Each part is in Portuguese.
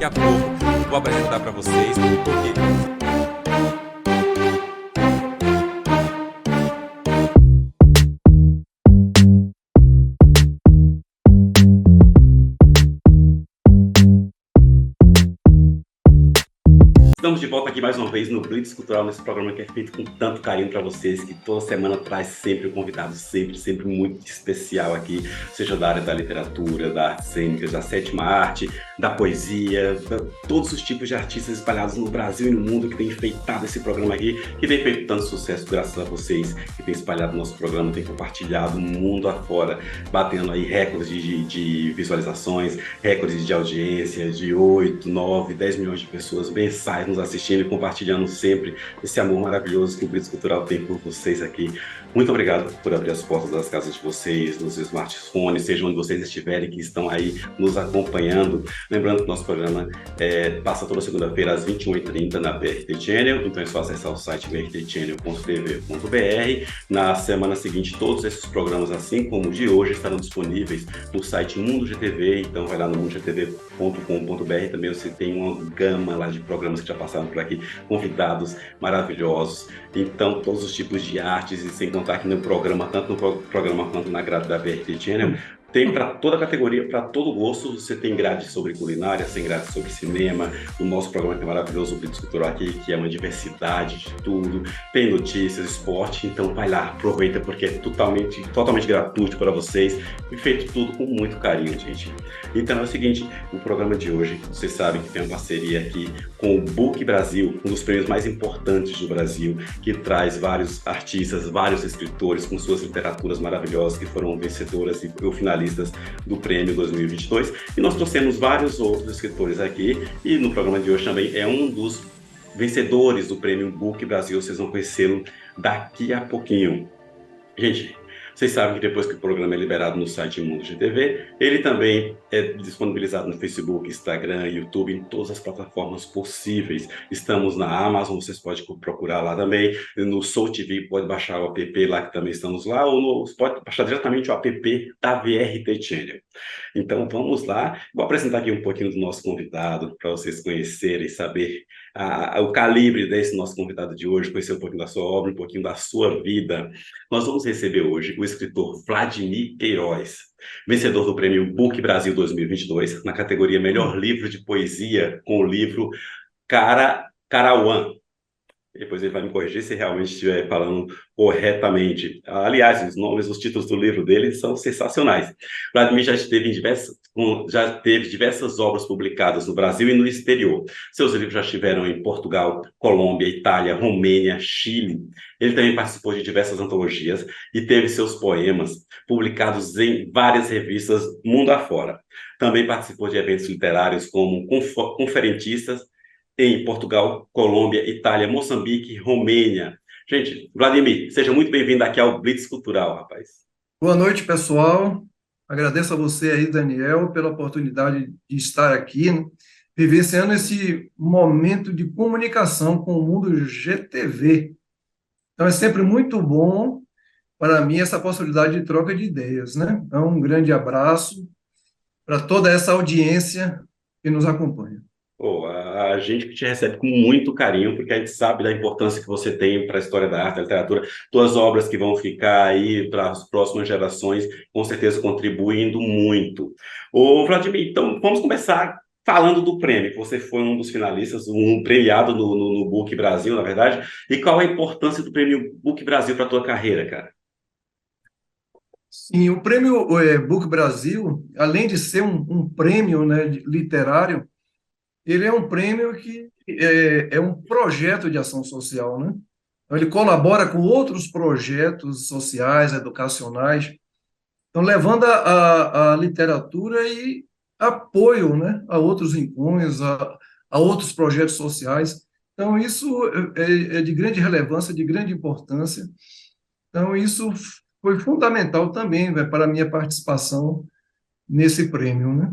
daqui a pouco vou apresentar para vocês porque estamos de volta aqui mais uma vez no Blitz Cultural, nesse programa que é feito com tanto carinho para vocês, que toda semana traz sempre um convidado sempre muito especial aqui, seja da área da literatura, da arte cênica, da sétima arte, da poesia, todos os tipos de artistas espalhados no Brasil e no mundo que têm enfeitado esse programa aqui, que tem feito tanto sucesso graças a vocês, que tem espalhado o nosso programa, tem compartilhado o mundo afora, batendo aí recordes de visualizações, recordes de audiência de 8, 9, 10 milhões de pessoas mensais nos assistindo e compartilhando sempre esse amor maravilhoso que o Blitz Cultural tem por vocês aqui. Muito obrigado por abrir as portas das casas de vocês, nos smartphones, seja onde vocês estiverem, que estão aí nos acompanhando. Lembrando que nosso programa passa toda segunda-feira às 21h30 na BRT Channel, então é só acessar o site brtchannel.tv.br. Na semana seguinte, todos esses programas, assim como o de hoje, estarão disponíveis no site Mundo GTV, então vai lá no mundogtv.com.br, também você tem uma gama lá de programas que já passaram por aqui, convidados maravilhosos, então todos os tipos de artes, e sem contar que no programa, tanto no programa quanto na grade da BRT Channel, tem para toda categoria, para todo gosto. Você tem grade sobre culinária, tem grade sobre cinema, o nosso programa que é maravilhoso, o Blitz Cultural aqui, que é uma diversidade de tudo, tem notícias, esporte, então vai lá, aproveita, porque é totalmente gratuito para vocês e feito tudo com muito carinho, gente. Então é o seguinte, o programa de hoje, vocês sabem que tem uma parceria aqui com o Book Brasil, um dos prêmios mais importantes do Brasil, que traz vários artistas, vários escritores com suas literaturas maravilhosas que foram vencedoras e finalistas do prêmio 2022, e nós trouxemos vários outros escritores aqui, e no programa de hoje também é um dos vencedores do prêmio Book Brasil, vocês vão conhecê-lo daqui a pouquinho. Gente, vocês sabem que depois que o programa é liberado no site Mundo GTV, ele também é disponibilizado no Facebook, Instagram, YouTube, em todas as plataformas possíveis. Estamos na Amazon, vocês podem procurar lá também. No Soul TV, pode baixar o app lá, que também estamos lá, ou pode baixar diretamente o app da VRT Channel. Então vamos lá, vou apresentar aqui um pouquinho do nosso convidado, para vocês conhecerem, saber o calibre desse nosso convidado de hoje, conhecer um pouquinho da sua obra, um pouquinho da sua vida. Nós vamos receber hoje o escritor Vladimir Queiroz, vencedor do prêmio Book Brasil 2022, na categoria Melhor Livro de Poesia, com o livro Carauã. Depois ele vai me corrigir se realmente estiver falando corretamente. Aliás, os títulos do livro dele são sensacionais. Vladimir já teve diversas obras publicadas no Brasil e no exterior. Seus livros já estiveram em Portugal, Colômbia, Itália, Romênia, Chile. Ele também participou de diversas antologias e teve seus poemas publicados em várias revistas mundo afora. Também participou de eventos literários como conferentistas em Portugal, Colômbia, Itália, Moçambique, Romênia. Gente, Vladimir, seja muito bem-vindo aqui ao Blitz Cultural, rapaz. Boa noite, pessoal. Agradeço a você aí, Daniel, pela oportunidade de estar aqui, né, vivenciando esse momento de comunicação com o Mundo GTV. Então, é sempre muito bom para mim essa possibilidade de troca de ideias, né? Então, um grande abraço para toda essa audiência que nos acompanha. A gente que te recebe com muito carinho, porque a gente sabe da importância que você tem para a história da arte, da literatura, tuas obras que vão ficar aí para as próximas gerações, com certeza contribuindo muito. Ô, Vladimir, então vamos começar falando do prêmio, que você foi um dos finalistas, um premiado no Book Brasil, na verdade, e qual a importância do prêmio Book Brasil para a tua carreira, cara? Sim, o prêmio Book Brasil, além de ser um prêmio, né, literário, ele é um prêmio que é um projeto de ação social, né? Então, ele colabora com outros projetos sociais, educacionais, então levando a literatura e apoio, né, a outros encontros, a outros projetos sociais. Então, isso é de grande relevância, de grande importância. Então, isso foi fundamental também, né, para a minha participação nesse prêmio, né?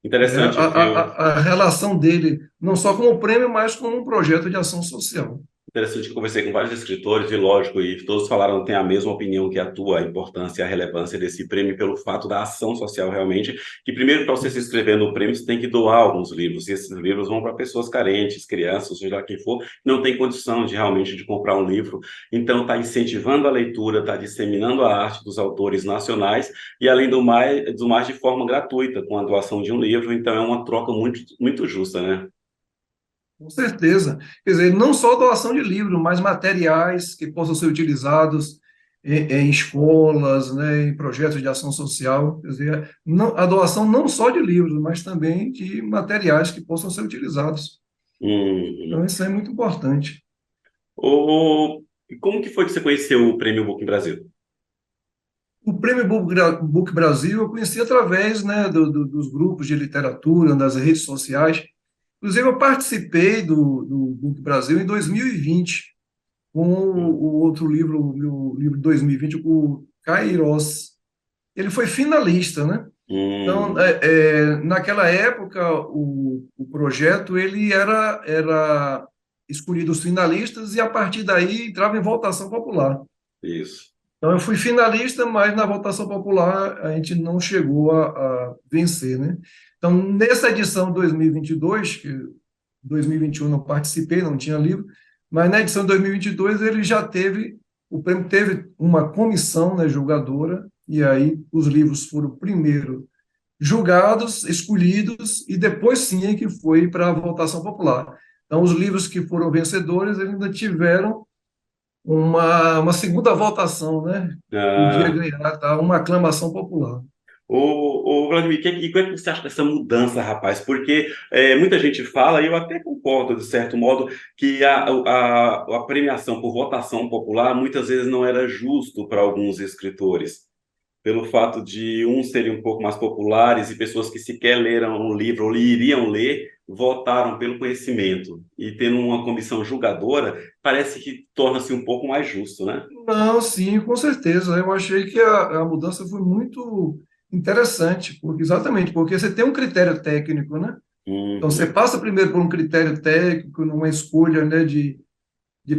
Interessante, viu? A relação dele, não só como prêmio, mas como um projeto de ação social. Interessante que eu conversei com vários escritores e, lógico, e todos falaram, têm a mesma opinião que a tua, a importância e a relevância desse prêmio pelo fato da ação social realmente, que primeiro para você se inscrever no prêmio você tem que doar alguns livros, e esses livros vão para pessoas carentes, crianças, seja lá quem for, não tem condição de realmente de comprar um livro, então está incentivando a leitura, está disseminando a arte dos autores nacionais e além do mais de forma gratuita, com a doação de um livro, então é uma troca muito, muito justa, né? Com certeza. Quer dizer, não só doação de livro, mas materiais que possam ser utilizados em escolas, né, em projetos de ação social. Quer dizer, a doação não só de livros, mas também de materiais que possam ser utilizados. Hum. Então, isso é muito importante. E como que foi que você conheceu o Prêmio Book em Brasil? O Prêmio Book Brasil eu conheci através, né, dos grupos de literatura, das redes sociais. Inclusive, eu participei do Book Brasil em 2020, com o outro livro, o livro de 2020, o Kairos. Ele foi finalista, né? Então, Hum, naquela época, o projeto ele era escolhido os finalistas e, a partir daí, entrava em votação popular. isso. Então, eu fui finalista, mas na votação popular a gente não chegou a vencer, né? Então, nessa edição de 2022, que 2021 não participei, não tinha livro, mas na edição de 2022 ele já teve, o prêmio teve uma comissão, né, julgadora, e aí os livros foram primeiro julgados, escolhidos, e depois sim é que foi para a votação popular. Então, os livros que foram vencedores eles ainda tiveram uma segunda votação, né? Podia Ah, ganhar, tá? Uma aclamação popular. Vladimir, e o que é que você acha dessa mudança, rapaz? Porque muita gente fala, e eu até concordo, de certo modo, que a premiação por votação popular muitas vezes não era justo para alguns escritores. Pelo fato de uns serem um pouco mais populares e pessoas que sequer leram um livro ou iriam ler, votaram pelo conhecimento. E tendo uma comissão julgadora, parece que torna-se um pouco mais justo, né? Não, sim, com certeza. Eu achei que a mudança foi muito interessante, porque exatamente, porque você tem um critério técnico, né? Então, você Uhum. passa primeiro por um critério técnico, numa escolha, né, de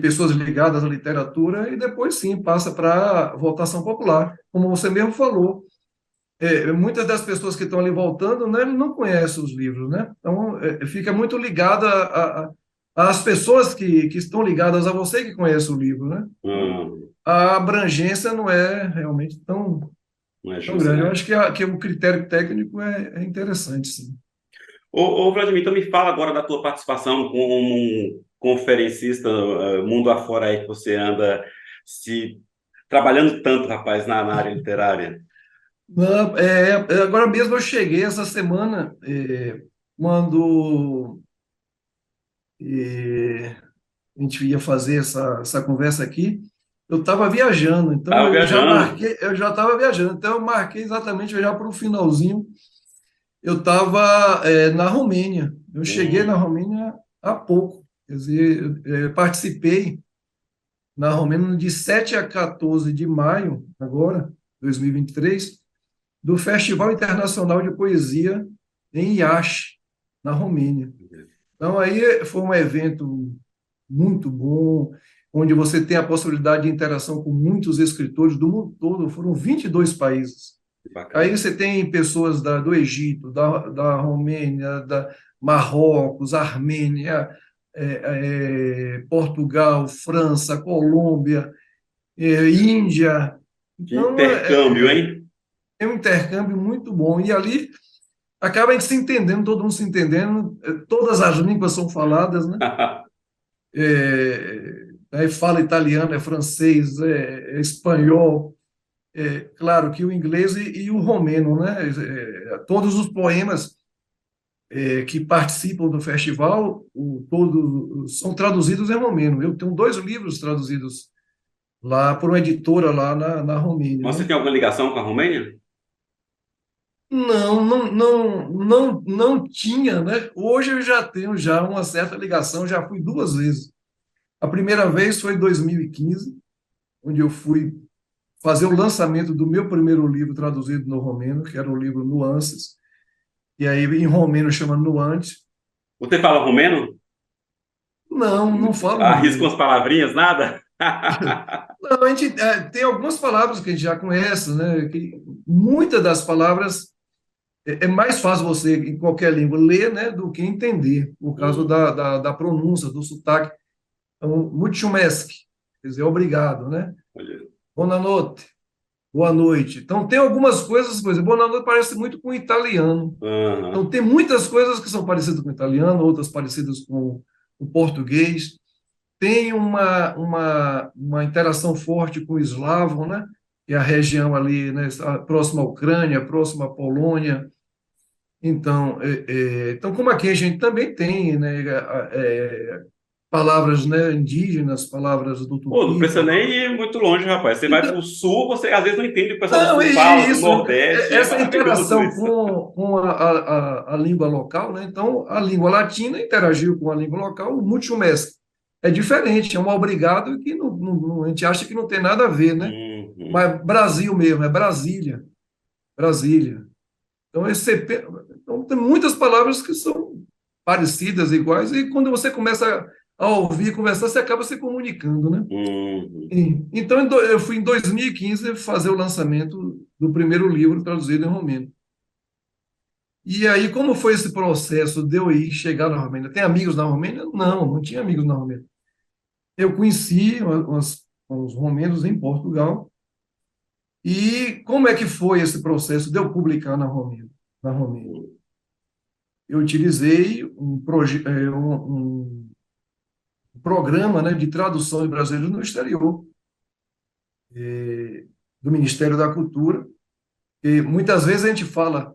pessoas ligadas à literatura, e depois sim passa para a votação popular. Como você mesmo falou, muitas das pessoas que estão ali voltando, né, não conhecem os livros, né? Então, fica muito ligada às pessoas que estão ligadas a você que conhece o livro, né? Então, Hum, a abrangência não é realmente não é tão justo, grande. Eu né? acho que o critério técnico é interessante, sim. Vladimir, então me fala agora da tua participação como um conferencista, mundo afora aí que você anda se trabalhando tanto, rapaz, na área literária. Não, agora mesmo eu cheguei essa semana, quando a gente ia fazer essa conversa aqui, eu estava viajando, então Tava viajando. eu já estava viajando, então eu marquei exatamente já para o finalzinho. Eu estava na Romênia, eu cheguei na Hum, Romênia há pouco, quer dizer, participei na Romênia de 7 a 14 de maio, agora, 2023, do Festival Internacional de Poesia em Iași, na Romênia. Então, aí foi um evento muito bom, onde você tem a possibilidade de interação com muitos escritores do mundo todo, foram 22 países. que Aí bacana. você tem pessoas do Egito, da Romênia, da Marrocos, Armênia, Portugal, França, Colômbia, Índia. Que Então, intercâmbio, hein? é um intercâmbio muito bom. E ali acaba a gente se entendendo, todo mundo se entendendo, todas as línguas são faladas, né? Aí fala italiano, é francês, é espanhol, claro que o inglês e o romeno, né? Todos os poemas que participam do festival, todos são traduzidos em romeno. Eu tenho dois livros traduzidos lá por uma editora lá na Romênia, Você né? tem alguma ligação com a Romênia? Não tinha, né? Hoje eu já tenho já uma certa ligação, já fui duas vezes. A primeira vez foi em 2015, onde eu fui fazer o lançamento do meu primeiro livro traduzido no romeno, que era o livro Nuances, e aí em romeno chama Nuante. Você fala romeno? Não, não falo Arrisca muito. umas palavrinhas, nada? Não, a gente tem algumas palavras que a gente já conhece, né? Que muitas das palavras é mais fácil você, em qualquer língua, ler, né, do que entender, por causa Hum, da pronúncia, do sotaque. Então, muito quer dizer, obrigado, né? olha. Boa noite, boa noite. Então, tem algumas coisas, por exemplo, boa noite parece muito com o italiano. Aham. Então, tem muitas coisas que são parecidas com o italiano, outras parecidas com o português. Tem uma interação forte com o eslavo, né? Que é a região ali, né, próxima à Ucrânia, próxima à Polônia. Então, então, como aqui a gente também tem, né, palavras, né, indígenas, palavras do Pô, não tupi, precisa nem palavras... ir muito longe, rapaz. Você vai para o Então, sul, você às vezes não entende o que o pessoal do não, sul fala, do isso, Nordeste, é essa maravilhoso interação isso. com a língua local, né? Então, a língua latina interagiu com a língua local, o multimestre. É diferente, é um obrigado que a gente acha que não tem nada a ver, né? Uhum. Mas Brasil mesmo, é Brasília, Brasília. Então, então, tem muitas palavras que são parecidas, iguais, e quando você começa a ouvir, conversar, você acaba se comunicando, né? Uhum. Sim. Então, eu fui em 2015 fazer o lançamento do primeiro livro traduzido em romeno. E aí, como foi esse processo de eu ir chegar na Romênia? Tem amigos na Romênia? Não, não tinha amigos na Romênia. Eu conheci uns romenos em Portugal. E como é que foi esse processo de eu publicar na Romênia? Na Romênia? Eu utilizei um programa, né, de tradução de brasileiros no exterior, do Ministério da Cultura. E muitas vezes a gente fala,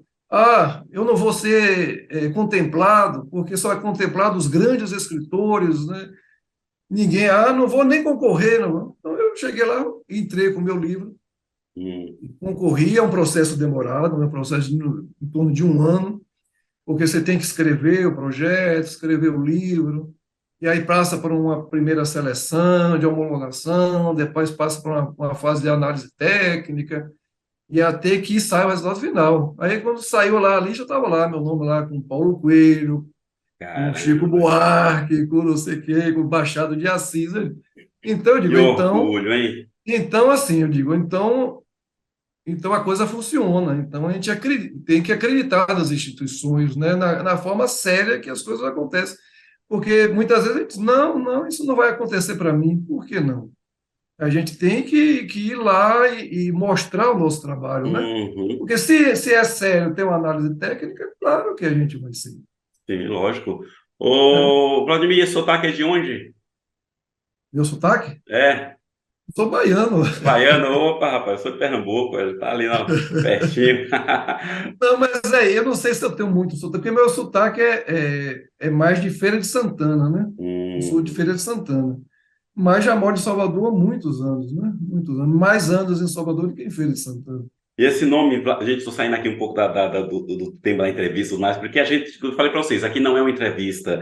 eu não vou ser contemplado, porque só é contemplado os grandes escritores, né? Ninguém, não vou nem concorrer. Não. Então eu cheguei lá, entrei com o meu livro, Uhum. concorri, é um processo demorado, é um processo em torno de um ano, porque você tem que escrever o projeto, escrever o livro, e aí passa por uma primeira seleção de homologação, depois passa por uma fase de análise técnica, e até que sai o resultado final. Aí, quando saiu lá, ali já estava lá, meu nome lá com Paulo Coelho, com Chico Caramba, Buarque, com não sei o quê, com Machado de Assis. Né? Então, eu que digo, orgulho, hein? então assim, eu digo, então a coisa funciona. Então, a gente tem que acreditar nas instituições, né? Na forma séria que as coisas acontecem. Porque muitas vezes a gente diz, não, isso não vai acontecer para mim. Por que não? A gente tem que ir lá e mostrar o nosso trabalho, né? Uhum. Porque se é sério, tem uma análise técnica, claro que a gente vai ser. Sim, lógico. Né? Ô, Vladimir, esse sotaque é de onde? Meu sotaque? É, Eu sou baiano. baiano. Opa, rapaz, eu sou de Pernambuco, ele tá ali não, pertinho. Não, mas aí, eu não sei se eu tenho muito sotaque, porque meu sotaque é mais de Feira de Santana, né? Eu sou de Hum. Feira de Santana. Mas já moro em Salvador há muitos anos, né? Muitos anos. Mais anos em Salvador do que em Feira de Santana. E esse nome, a gente estou saindo aqui um pouco do tema da entrevista e tudo mais, porque a gente, eu falei para vocês, aqui não é uma entrevista,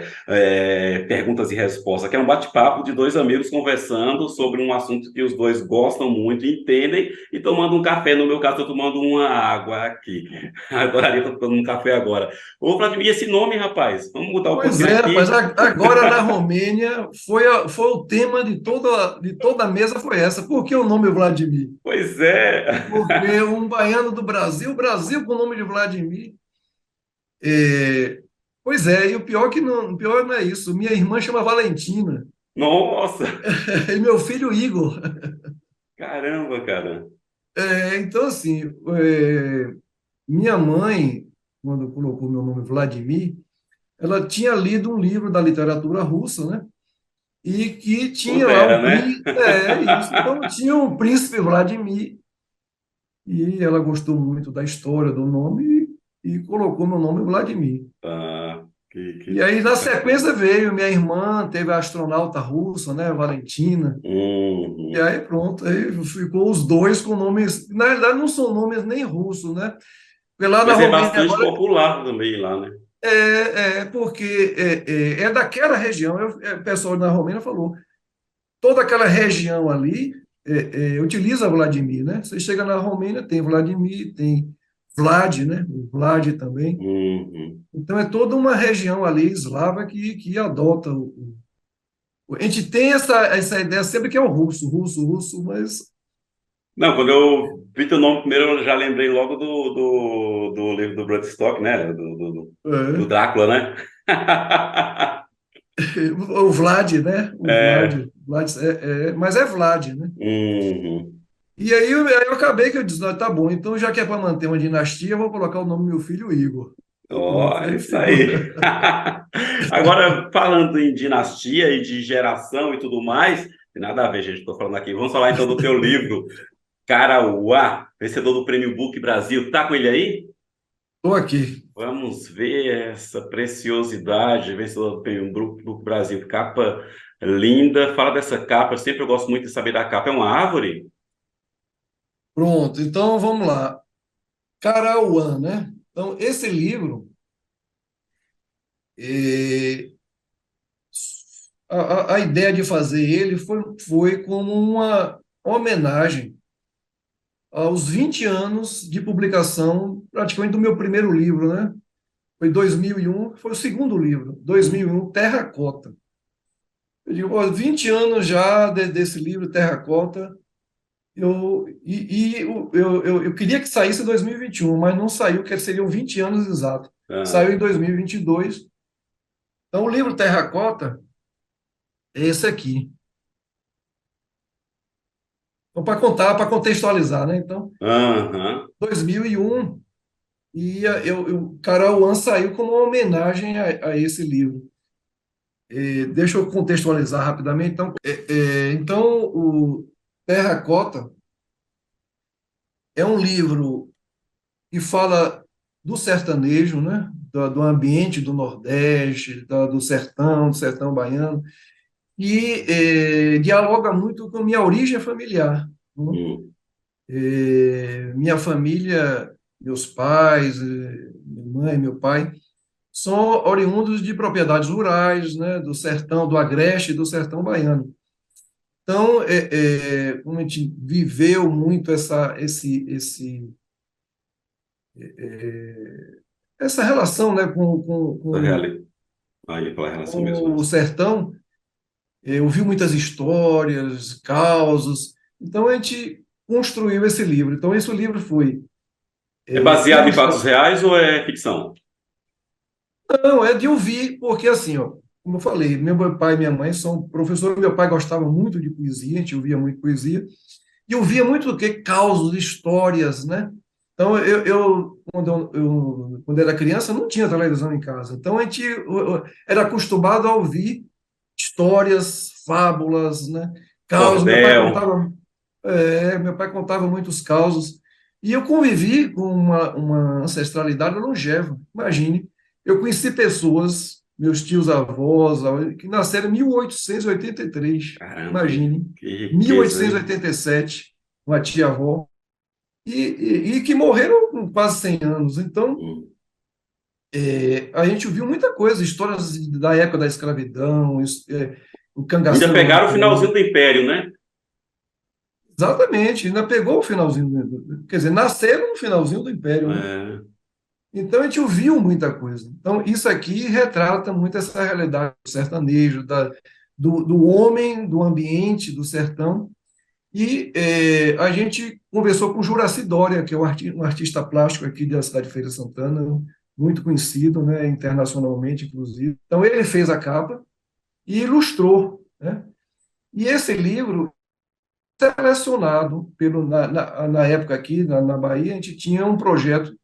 perguntas e respostas, aqui é um bate-papo de dois amigos conversando sobre um assunto que os dois gostam muito, entendem, e tomando um café. No meu caso, estou tomando uma água aqui. Adoraria estar tomando um café agora. Ô, Vladimir, esse nome, rapaz, vamos mudar um Pois pouquinho é, rapaz, aqui. agora na Romênia foi o tema de toda a mesa foi essa. Por que o nome Vladimir? Pois é. Porque um baiano do Brasil com o nome de Vladimir. é, Pois é, e o pior não é isso. Minha irmã chama Valentina Nossa, e meu filho Igor. caramba, cara. Então, assim, minha mãe, quando colocou meu nome Vladimir, ela tinha lido um livro da literatura russa, né? E que tinha lá Pudera, né? isso. Então, tinha um príncipe Vladimir, e ela gostou muito da história do nome e colocou meu nome Vladimir. Ah, E aí, na bacana. sequência, veio minha irmã, teve a astronauta russa, né, Valentina. E Uhum. aí, pronto, aí ficou os dois com nomes. Na realidade, não são nomes nem russos, né? Porque lá na Mas é Romênia bastante agora popular também lá, né? porque é daquela região. O pessoal da Romênia falou, toda aquela região ali utiliza Vladimir, né? Você chega na Romênia, tem Vladimir, tem Vlad, né? O Vlad também. Uhum. Então, é toda uma região ali eslava que adota A gente tem essa ideia sempre que é o russo, russo, russo, mas Não, quando eu vi teu nome primeiro, eu já lembrei logo do livro do Bram Stoker, né? Do é, Drácula, né? o Vlad, né? O É. Vlad mas é Vlad, né? Uhum. E aí eu acabei que eu disse, não, tá bom, então já que é para manter uma dinastia, eu vou colocar o nome do meu filho Igor. Então Ó, pronto, é aí isso ficou. aí. Agora, falando em dinastia e de geração e tudo mais, tem nada a ver, gente, estou falando aqui. Vamos falar então do teu livro, Carauá, vencedor do Prêmio Book Brasil. Tá com ele aí? Estou aqui. Vamos ver essa preciosidade, vencedor do Prêmio Book Brasil. Capa linda. Fala dessa capa, sempre eu gosto muito de saber da capa. É uma árvore? Pronto, então vamos lá. Carauã, né? Então, esse livro, eh, a ideia de fazer ele foi como uma homenagem aos 20 anos de publicação, praticamente do meu primeiro livro, né? Foi 2001, foi o segundo livro, Hum. 2001, Terracota. Eu digo, ó, 20 anos já desse livro, Terracota, eu queria que saísse em 2021, mas não saiu, que seriam 20 anos exatos. Ah, Saiu em 2022. Então, o livro Terracota é esse aqui. Então, para contar, para contextualizar, né? Então, aham. 2001, Carol One saiu como uma homenagem a esse livro. Deixa eu contextualizar rapidamente. Então, o Terracota é um livro que fala do sertanejo, né? Do ambiente do Nordeste, do sertão baiano, e dialoga muito com minha origem familiar, né? Hum. Minha família, meus pais, minha mãe, meu pai, são oriundos de propriedades rurais, né? Do sertão, do Agreste e do sertão baiano. Então, como a gente viveu muito essa relação, né, Da reali- Aí, pela relação mesmo, com né? o sertão, ouviu muitas histórias, causos. Então, a gente construiu esse livro. Então, esse livro foi É baseado em fatos ilustrado. reais ou é ficção? Não, é de ouvir, porque assim, ó, como eu falei, meu pai e minha mãe são professores. Meu pai gostava muito de poesia, a gente ouvia muito poesia. E eu via muito o que causos, histórias, né? Então, quando era criança, não tinha televisão em casa. Então, a gente era acostumado a ouvir histórias, fábulas, né? Causos. Cordel. Meu pai contava muitos causos. E eu convivi com uma ancestralidade longeva. Imagine, eu conheci pessoas, meus tios-avós, que nasceram em 1883. Caramba, Imagine, que riqueza, hein? 1887, uma tia-avó, e que morreram com quase 100 anos. Então, Hum. a gente viu muita coisa, histórias da época da escravidão, o Ainda cangaceiro pegaram o finalzinho Lampião. do Império, né? Exatamente, ainda pegou o finalzinho, quer dizer, nasceram no finalzinho do Império, né? É. Então a gente ouviu muita coisa. Então isso aqui retrata muito essa realidade do sertanejo, do homem, do ambiente, do sertão. E a gente conversou com o Juraci Dória, que é um artista plástico aqui da cidade de Feira de Santana, muito conhecido, né, internacionalmente, inclusive. Então ele fez a capa e ilustrou, né? E esse livro selecionado na época aqui, na Bahia, a gente tinha um projeto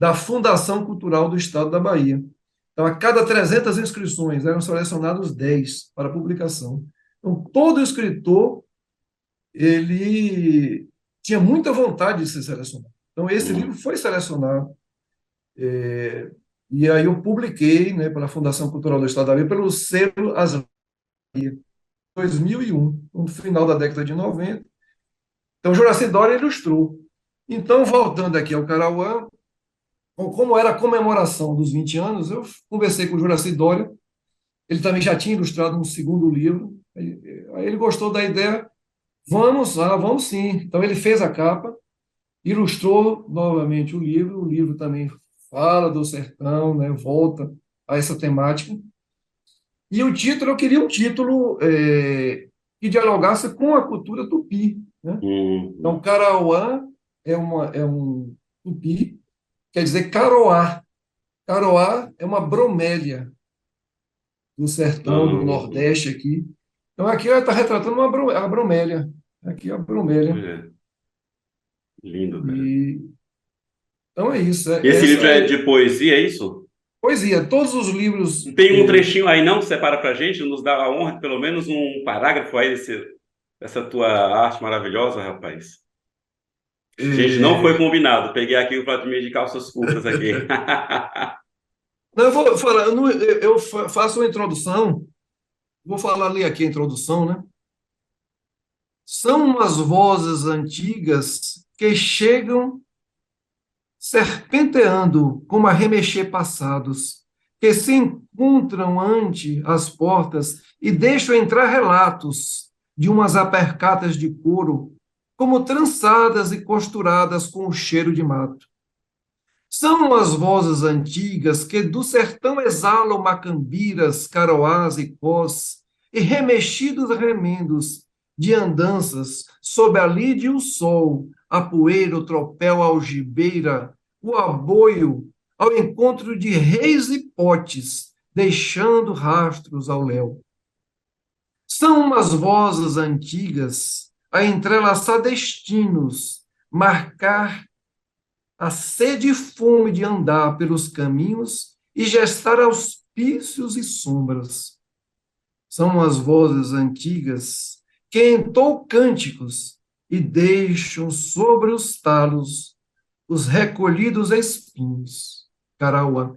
da Fundação Cultural do Estado da Bahia. Então, a cada 300 inscrições, eram selecionados 10 para publicação. Então, todo escritor, ele tinha muita vontade de ser selecionado. Então, esse livro Hum. foi selecionado, e aí eu publiquei, né, pela Fundação Cultural do Estado da Bahia, pelo selo As 2001, no final da década de 90. Então, Juraci Dória ilustrou. Então, voltando aqui ao Carauã, como era a comemoração dos 20 anos, eu conversei com o Juraci Dória, ele também já tinha ilustrado um segundo livro, aí ele gostou da ideia, vamos sim. Então, ele fez a capa, ilustrou novamente o livro também fala do sertão, né, volta a essa temática, E o título, eu queria um título que dialogasse com a cultura tupi, né? Então, Uhum. Carauã é um tupi, quer dizer caroá. Caroá é uma bromélia do sertão, do Uhum. Nordeste aqui. Então, aqui ela está retratando a bromélia. Aqui é a bromélia. É, lindo, cara. E, então é isso. E esse Essa livro é é de poesia, é isso? poesia. Todos os livros. Tem um trechinho aí não que separa pra gente, nos dá a honra, de pelo menos um parágrafo aí dessa tua arte maravilhosa, rapaz. Gente, não foi é, combinado. Peguei aqui o Vladimir de calças curtas aqui. Não, eu vou falar, eu faço uma introdução, vou falar ali aqui a introdução, né? São umas vozes antigas que chegam serpenteando como a remexer passados, que se encontram ante as portas e deixam entrar relatos de umas apercatas de couro, como trançadas e costuradas com o cheiro de mato. São as vozes antigas que do sertão exalam macambiras, caroás e cós, e remexidos remendos de andanças sob a lide e o sol, a poeira, o tropel, a algibeira, o aboio, ao encontro de reis e potes, deixando rastros ao léu. São umas vozes antigas a entrelaçar destinos, marcar a sede e fome de andar pelos caminhos e gestar auspícios e sombras. São as vozes antigas que entoam cânticos e deixam sobre os talos os recolhidos espinhos. Carauã.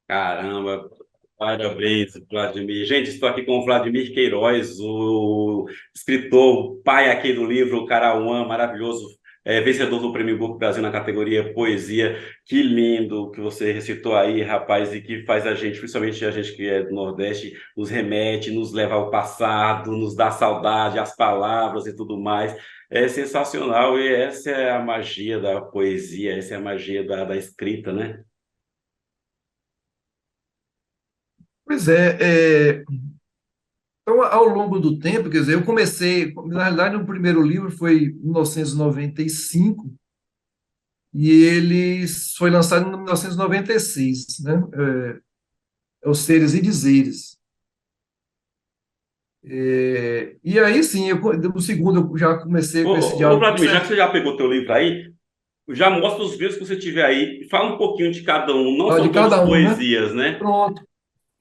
Caramba, parabéns, Vladimir. Gente, estou aqui com o Vladimir Queiroz, o escritor, o pai aqui do livro o Caraúã, maravilhoso, vencedor do Prêmio Book Brasil na categoria Poesia. Que lindo que você recitou aí, rapaz, e que faz a gente, principalmente a gente que é do Nordeste, nos remete, nos leva ao passado, nos dá saudade, as palavras e tudo mais. É sensacional e essa é a magia da poesia, essa é a magia da escrita, né? Pois então, ao longo do tempo, quer dizer, eu comecei, na realidade, o primeiro livro foi em 1995, e ele foi lançado em 1996, né? É Os Seres e Dizeres. E aí sim, o segundo eu já comecei com esse Ô, diálogo com o Vladimir, já que você Sertão, já pegou teu livro aí, já mostra os livros que você tiver aí. Fala um pouquinho de cada um. Não de são todos cada um, né? poesias, né? Pronto.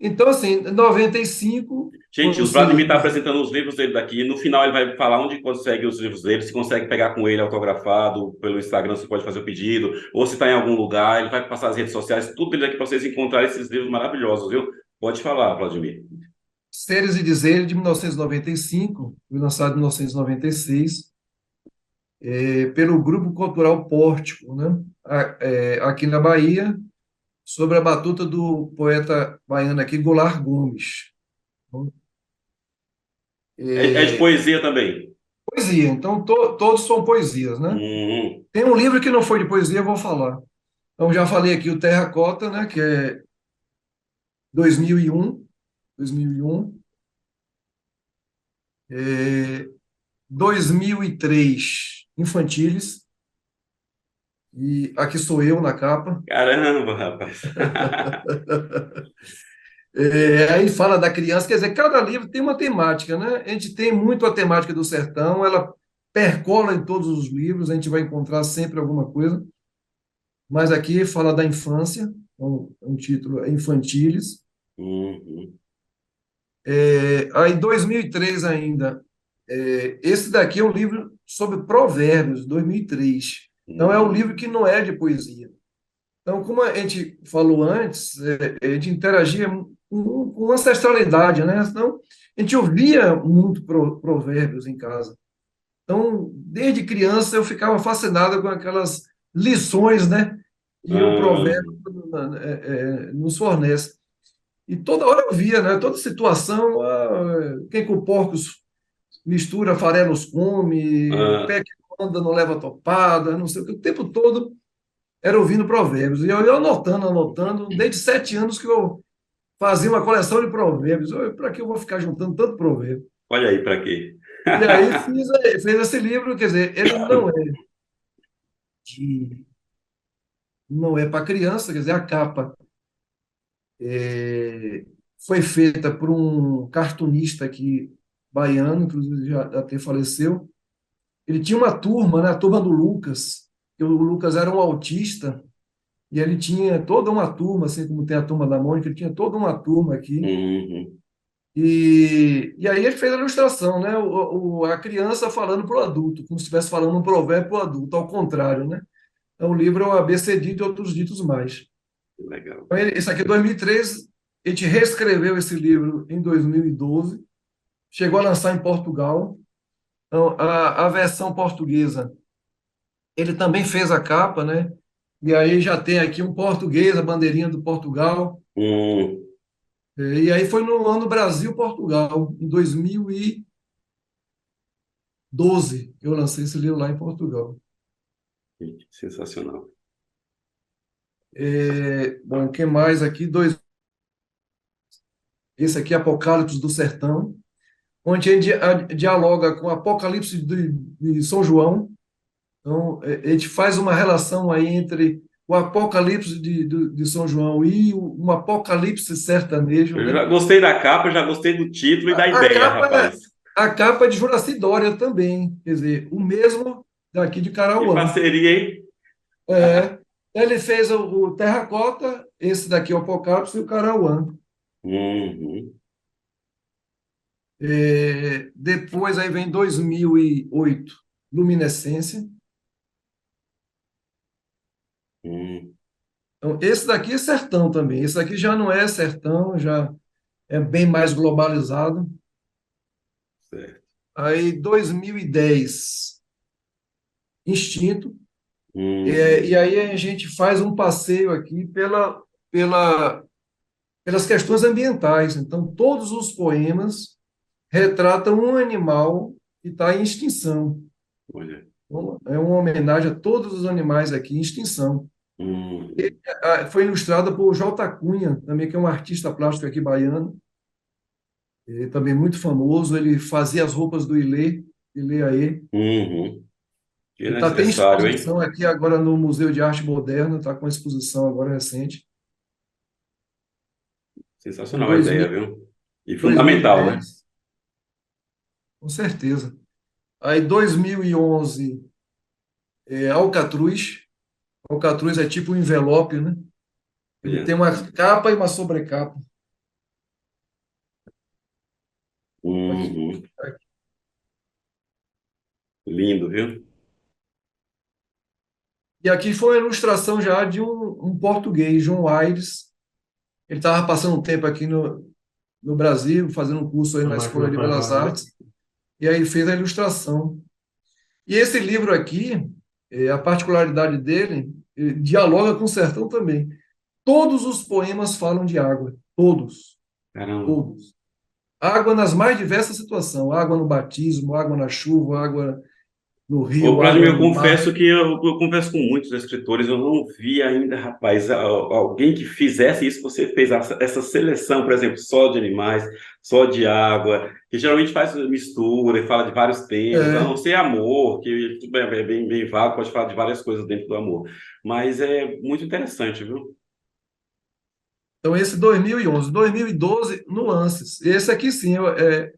Então, assim, em 95 foi Gente, o o Vladimir está Seres. apresentando os livros dele daqui. No final, ele vai falar onde consegue os livros dele. Se consegue pegar com ele autografado pelo Instagram, você pode fazer o pedido. Ou se está em algum lugar, ele vai passar as redes sociais, tudo dele aqui para vocês encontrarem esses livros maravilhosos, viu? Pode falar, Vladimir. Seres e Dizeres, de 1995, foi lançado em 1996, pelo Grupo Cultural Pórtico, né? Aqui na Bahia, sobre a batuta do poeta baiano aqui, Goulart Gomes. É de É, poesia também. poesia, então todos são poesias, né? Hum, Tem um livro que não foi de poesia, eu vou falar. Então, já falei aqui o Terracota, né, que é 2001, 2001, 2003, Infantiles, e aqui sou eu na capa. caramba, rapaz. Aí fala da criança, quer dizer, cada livro tem uma temática, né? A gente tem muito a temática do sertão, ela percola em todos os livros, a gente vai encontrar sempre alguma coisa, mas aqui fala da infância, um título é Infantiles. Uhum. Aí, 2003 ainda, esse daqui é um livro sobre provérbios, 2003. Então, é um livro Hum. que não é de poesia. Então, como a gente falou antes, a gente interagia com ancestralidade, né? Então, a gente ouvia muito provérbios em casa. Então, desde criança, eu ficava fascinado com aquelas lições, né? Que o provérbio Uhum. nos fornece. E toda hora eu via, né? Toda situação, quem com porcos mistura, farelos come, pé Ah, que anda não leva topada, não sei o que, o tempo todo era ouvindo provérbios. E eu anotando, desde 7 anos que eu fazia uma coleção de provérbios. Para que eu vou ficar juntando tanto provérbio? Olha aí para quê. E aí fez esse livro, quer dizer, ele de, não é para criança, quer dizer, a capa foi feita por um cartunista aqui baiano, inclusive já até faleceu. Ele tinha uma turma, né, a turma do Lucas, que o Lucas era um autista, e ele tinha toda uma turma, assim como tem a turma da Mônica, ele tinha toda uma turma aqui. Uhum. E aí ele fez a ilustração, né? A criança falando para o adulto, como se estivesse falando um provérbio para o adulto, ao contrário, né? Então, o livro é o ABCD e outros ditos mais. Legal. Então, esse aqui é 2013, a gente reescreveu esse livro em 2012, chegou a lançar em Portugal. Então, a versão portuguesa, ele também fez a capa, né? E aí já tem aqui um português, a bandeirinha do Portugal. Hum, E aí foi no ano Brasil-Portugal, em 2012, eu lancei esse livro lá em Portugal. sensacional. Bom, o que mais aqui? Esse aqui é Apocalipse do Sertão, onde a gente dialoga com o Apocalipse de São João. Então, a gente faz uma relação aí entre o Apocalipse de São João e um Apocalipse sertanejo, Eu né? já gostei da capa, já gostei do título e da A ideia, capa, rapaz. a capa é de Juraci Dória também, quer dizer, o mesmo daqui de Que Carauã. parceria, hein? É, ele fez o Terracota, esse daqui é o Apocalipse e o Carauã. Uhum. Depois aí vem 2008, Luminescência. Hum, Então, esse daqui é sertão também. Esse daqui já não é sertão, já é bem mais globalizado. certo. Aí 2010, Instinto. E Uhum. aí a gente faz um passeio aqui pela, pelas questões ambientais. Então, todos os poemas retratam um animal que está em extinção. Olha. Então, é uma homenagem a todos os animais aqui em extinção. Uhum. Foi ilustrada por J. Cunha, também que é um artista plástico aqui baiano, também muito famoso. Ele fazia as roupas do Ilê Aê. Uhum. Que Ele está tem necessário, hein? exposição aqui agora no Museu de Arte Moderna, está com uma exposição agora recente, em Sensacional a ideia, 2000, viu? E fundamental, né? 2010, com certeza. Aí 2011, Alcatruz. Alcatruz é tipo um envelope, né? Ele tem Olha. uma capa e uma sobrecapa. Aqui. Uhum. Lindo, viu? E aqui foi uma ilustração já de um português, João Aires. Ele estava passando um tempo aqui no Brasil, fazendo um curso aí A na máquina Escola de faz Belas barulho. Artes, e aí fez a ilustração. E esse livro aqui, a particularidade dele, ele dialoga com o sertão também. Todos os poemas falam de água, todos, Caramba. todos. Água nas mais diversas situações, água no batismo, água na chuva, água no Ô, rio, Vladimir, água eu no mar. confesso que eu converso com muitos escritores, eu não vi ainda, rapaz, alguém que fizesse isso, você fez essa seleção, por exemplo, só de animais, só de água, que geralmente faz mistura e fala de vários temas, a não É, ser amor, que tudo é bem vago, pode falar de várias coisas dentro do amor, mas é muito interessante, viu? então, esse 2011. 2012, Nuances. Esse aqui, sim, é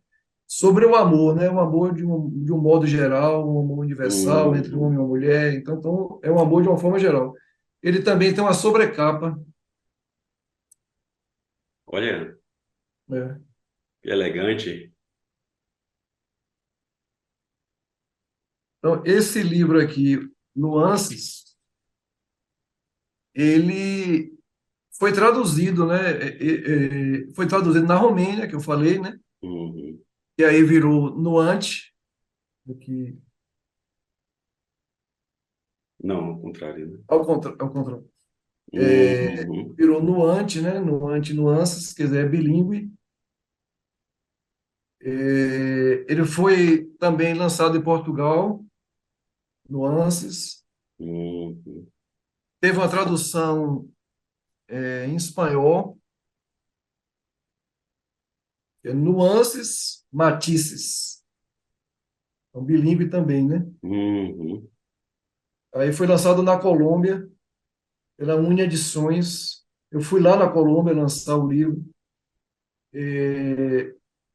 sobre o amor, né? O amor de um modo geral, um amor universal entre um homem e Uhum. uma mulher. Então, é um amor de uma forma geral. Ele também tem uma sobrecapa, Olha, né? que elegante. Então, esse livro aqui, Nuances, ele foi traduzido, né? Foi traduzido na Romênia, que eu falei, né? Uhum. E aí virou Nuante, que Não, ao contrário, né? ao contrário, Uhum. virou Nuante, né? Nuante, Nuances, quer dizer, é bilíngue. Ele foi também lançado em Portugal, Nuances. Uhum. Teve uma tradução em espanhol, Nuances Matizes. É um bilíngue também, né? Uhum. Aí foi lançado na Colômbia, pela Uni Edições. Eu fui lá na Colômbia lançar o livro,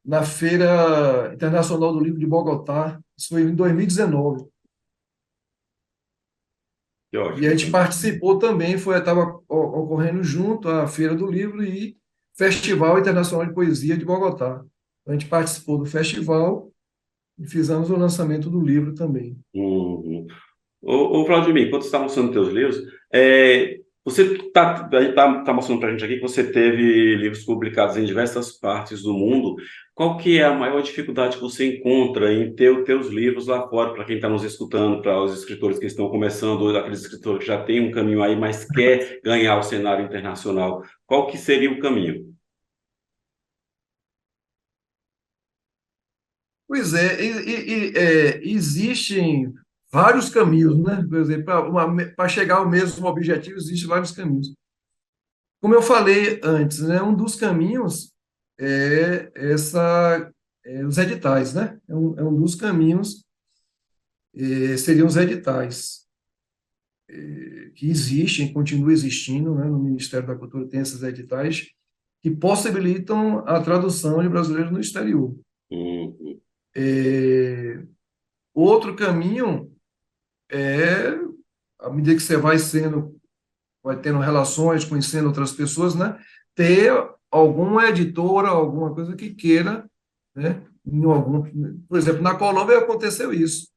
na Feira Internacional do Livro de Bogotá. Isso foi em 2019. Que E a ótimo. gente participou também, estava ocorrendo junto à Feira do Livro e Festival Internacional de Poesia de Bogotá. A gente participou do festival e fizemos o lançamento do livro também. Uhum. Vladimir, enquanto você está mostrando teus livros, você tá mostrando para a gente aqui que você teve livros publicados em diversas partes do mundo. Qual que é a maior dificuldade que você encontra em ter os teus livros lá fora, para quem está nos escutando, para os escritores que estão começando, ou aqueles escritores que já têm um caminho aí, mas quer ganhar o cenário internacional? Qual que seria o caminho? Pois é, existem vários caminhos, né? Por exemplo, para chegar ao mesmo objetivo, existem vários caminhos. Como eu falei antes, né, um dos caminhos os editais, né? É um dos caminhos, seriam os editais, que existem, continuam existindo, né? No Ministério da Cultura tem esses editais que possibilitam a tradução de brasileiros no exterior. Uhum. É, Outro caminho é, à medida que você vai tendo relações, conhecendo outras pessoas, né? Ter alguma editora, alguma coisa que queira, né? Por exemplo, na Colômbia aconteceu isso.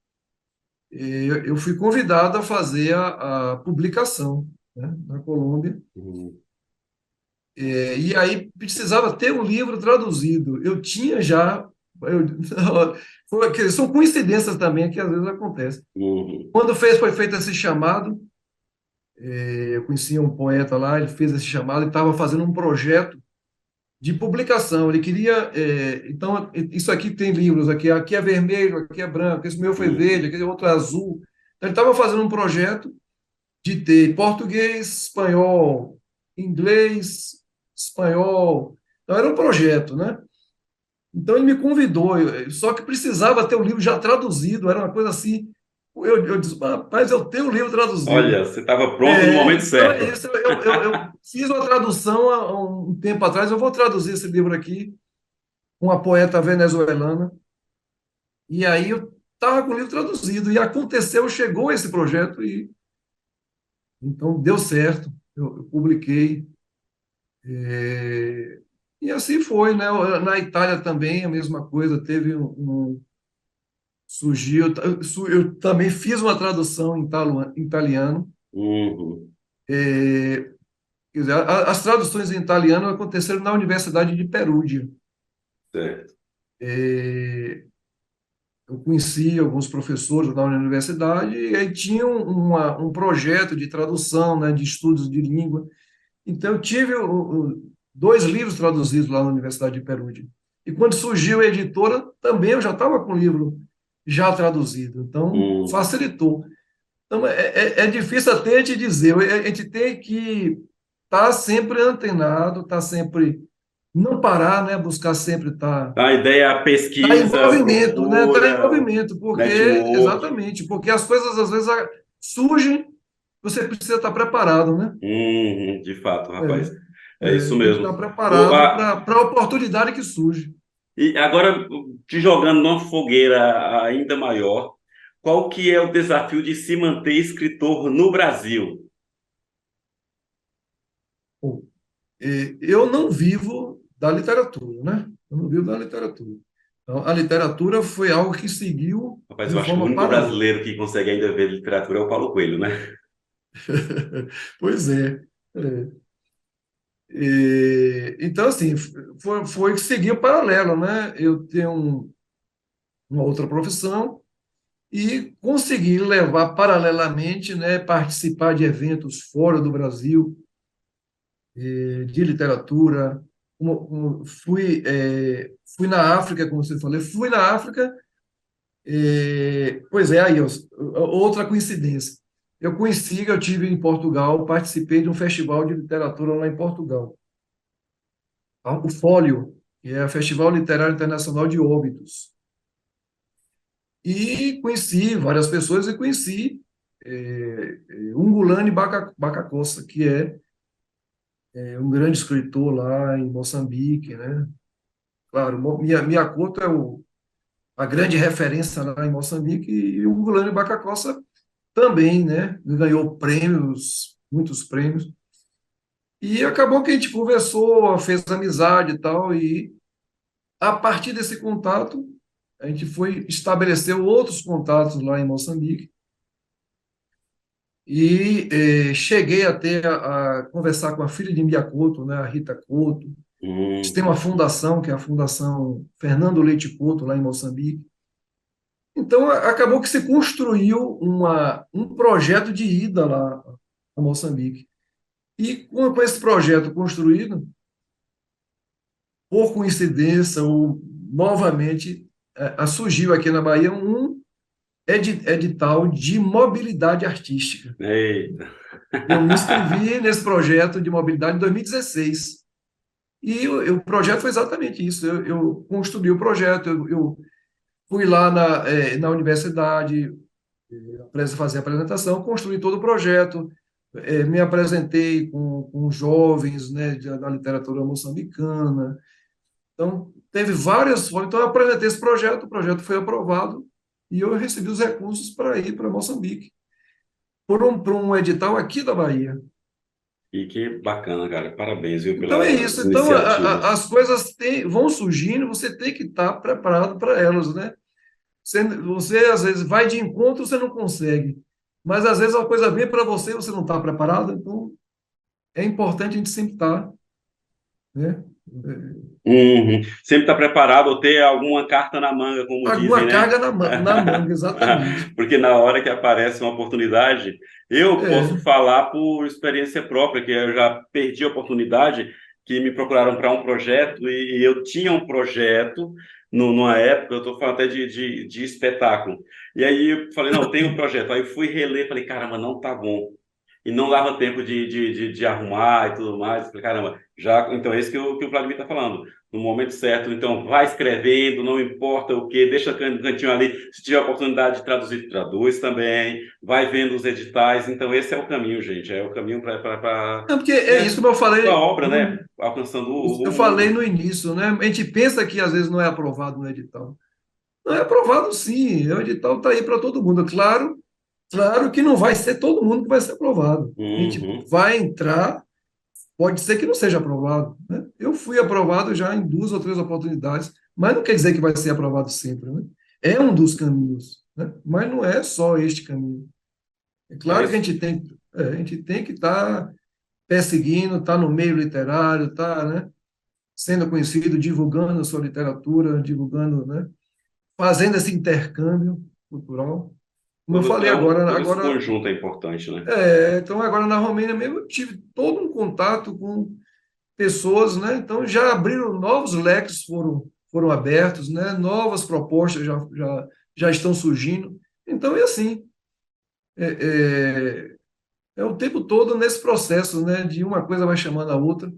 Eu fui convidado a fazer a publicação, né? Na Colômbia. Uhum. E aí precisava ter um livro traduzido. Eu tinha já. São coincidências também que às vezes acontecem. Uhum. Quando foi feito esse chamado, eu conhecia um poeta lá, ele fez esse chamado e estava fazendo um projeto de publicação. Ele queria. Então, isso aqui tem livros, aqui é vermelho, aqui é branco, esse meu foi verde, Uhum. aquele outro é azul. Então, ele estava fazendo um projeto de ter português, espanhol, inglês, espanhol. Então, era um projeto, né? Então, ele me convidou, só que precisava ter o livro já traduzido, era uma coisa assim. Eu disse, rapaz, eu tenho o livro traduzido. Olha, você estava pronto no momento Então é certo. isso. Eu fiz uma tradução há um tempo atrás. Eu vou traduzir esse livro aqui, uma poeta venezuelana. E aí eu estava com o livro traduzido. E aconteceu, chegou esse projeto e então deu certo. Eu publiquei. é, E assim foi, né? Na Itália também a mesma coisa. Surgiu. Eu também fiz uma tradução em italiano. Uhum. Quer dizer, as traduções em italiano aconteceram na Universidade de Perugia. Certo. É, Eu conheci alguns professores da universidade e aí tinham um projeto de tradução, né, de estudos de língua. Então, eu tive dois livros traduzidos lá na Universidade de Perugia. E quando surgiu a editora, também eu já estava com o livro já traduzido. Então, Uhum. facilitou. Então, é difícil até te dizer. A gente tem que estar sempre antenado, estar sempre não parar, né? Buscar sempre estar A ideia é a em pesquisa, a movimento, né? Tá em procura, o movimento, porque network. exatamente, porque as coisas às vezes surgem, você precisa estar preparado, né? Uhum, de fato, rapaz. É isso Tem que estar mesmo. preparado para a oportunidade que surge. E agora, te jogando numa fogueira ainda maior, qual que é o desafio de se manter escritor no Brasil? Bom, eu não vivo da literatura, né? Eu não vivo da literatura. Então, a literatura foi algo que seguiu Rapaz, de eu acho que o forma único paralela. brasileiro que consegue ainda ver literatura é o Paulo Coelho, né? Pois é. É. Então, assim, foi que seguiu paralelo, né? Eu tenho uma outra profissão e consegui levar paralelamente, né, participar de eventos fora do Brasil, de literatura. Fui na África, como você falou, fui na África, pois é, aí, ó, outra coincidência. Eu tive em Portugal, participei de um festival de literatura lá em Portugal, o Fólio. que é o Festival Literário Internacional de Óbidos. E conheci várias pessoas e conheci Ungulane Bacacossa, que é um grande escritor lá em Moçambique, né? Claro, Miyakoto é a grande referência lá em Moçambique, e o Ungulane Bacacossa também, né? Ganhou prêmios, muitos prêmios. E acabou que a gente conversou, fez amizade e tal, e a partir desse contato, a gente foi estabelecer outros contatos lá em Moçambique, e cheguei até a conversar com a filha de Miyakoto, né, a Rita Couto. Eles têm uma fundação, que é a Fundação Fernando Leite Couto, lá em Moçambique. Então, acabou que se construiu um projeto de ida lá a Moçambique. E com esse projeto construído, por coincidência, ou novamente, surgiu aqui na Bahia um edital de mobilidade artística. Eita. Eu me inscrevi nesse projeto de mobilidade em 2016. E o projeto foi exatamente isso. Eu construí o projeto, eu fui lá na universidade, fazer a apresentação, construí todo o projeto, me apresentei com jovens, né, da literatura moçambicana. Então, teve várias formas. Então, eu apresentei esse projeto, o projeto foi aprovado e eu recebi os recursos para ir para Moçambique, por um edital aqui da Bahia. E que bacana, cara. Parabéns, viu, Então, é pelas isso. Então, iniciativas. as coisas vão surgindo, você tem que estar preparado para elas, né? Você, às vezes, vai de encontro, você não consegue. Mas, às vezes, a coisa vem para você e você não está preparado. Então, é importante a gente sempre estar, né? Uhum. Sempre estar preparado ou ter alguma carta na manga, como dizem, Alguma né? carga na manga, exatamente. Porque na hora que aparece uma oportunidade, eu posso É, falar por experiência própria, que eu já perdi a oportunidade, que me procuraram para um projeto e eu tinha um projeto numa época, eu estou falando até de espetáculo. E aí eu falei, não, tem um projeto. Aí eu fui reler, falei, caramba, não tá bom. E não dava tempo de arrumar e tudo mais. Falei, caramba, já, então é isso que o Vladimir está falando. No momento certo, então vai escrevendo, não importa o que, deixa o cantinho ali. Se tiver a oportunidade de traduzir, traduz também. Vai vendo os editais. Então esse é o caminho, gente. É o caminho para não, porque é isso como eu a falei obra, né? Alcançando eu o falei mundo. no início, né? A gente pensa que às vezes não é aprovado no edital. Não é aprovado, sim. O edital está aí para todo mundo. Claro que não vai ser todo mundo que vai ser aprovado. A gente Uhum. vai entrar, pode ser que não seja aprovado, né? Eu fui aprovado já em 2 ou 3 oportunidades, mas não quer dizer que vai ser aprovado sempre, né? É um dos caminhos, né? Mas não é só este caminho. É É claro que isso. a gente tem que estar perseguindo, estar no meio literário, estar, né, sendo conhecido, divulgando a sua literatura, divulgando, né, fazendo esse intercâmbio cultural. Como eu falei Todo esse conjunto é importante, né? então agora na Romênia mesmo eu tive todo um contato com pessoas, né? Então já abriram novos leques, foram abertos, né? Novas propostas já estão surgindo. Então é assim, é, é o tempo todo nesse processo, né? De uma coisa vai chamando a outra.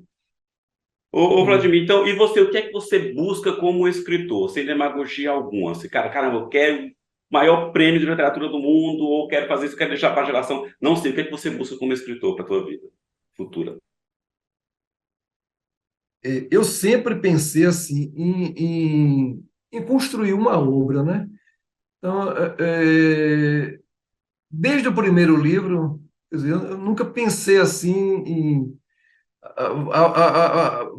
Ô, Vladimir, então, e você, o que é que você busca como escritor, sem demagogia alguma? Assim, cara, caramba, eu quero o maior prêmio de literatura do mundo, ou quero fazer isso, quero deixar para a geração. Não sei, o que é que você busca como escritor para a tua vida futura? Eu sempre pensei assim em construir uma obra, né? Então, desde o primeiro livro, quer dizer, eu nunca pensei assim em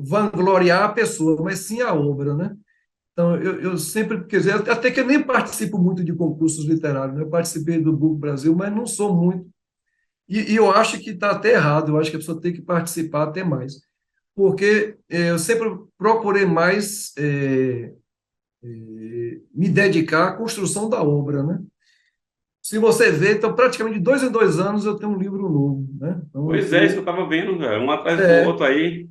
vangloriar a pessoa, mas sim a obra, né? Então, eu sempre, quer dizer, até que eu nem participo muito de concursos literários, né? Eu participei do Book Brasil, mas não sou muito. E eu acho que está até errado, eu acho que a pessoa tem que participar até mais. Porque eu sempre procurei mais me dedicar à construção da obra, né? Se você vê, então, praticamente de 2 em 2 anos eu tenho um livro novo, né? Então, eu Pois é, isso que eu tô... estava vendo, velho, um atrás do É, outro aí.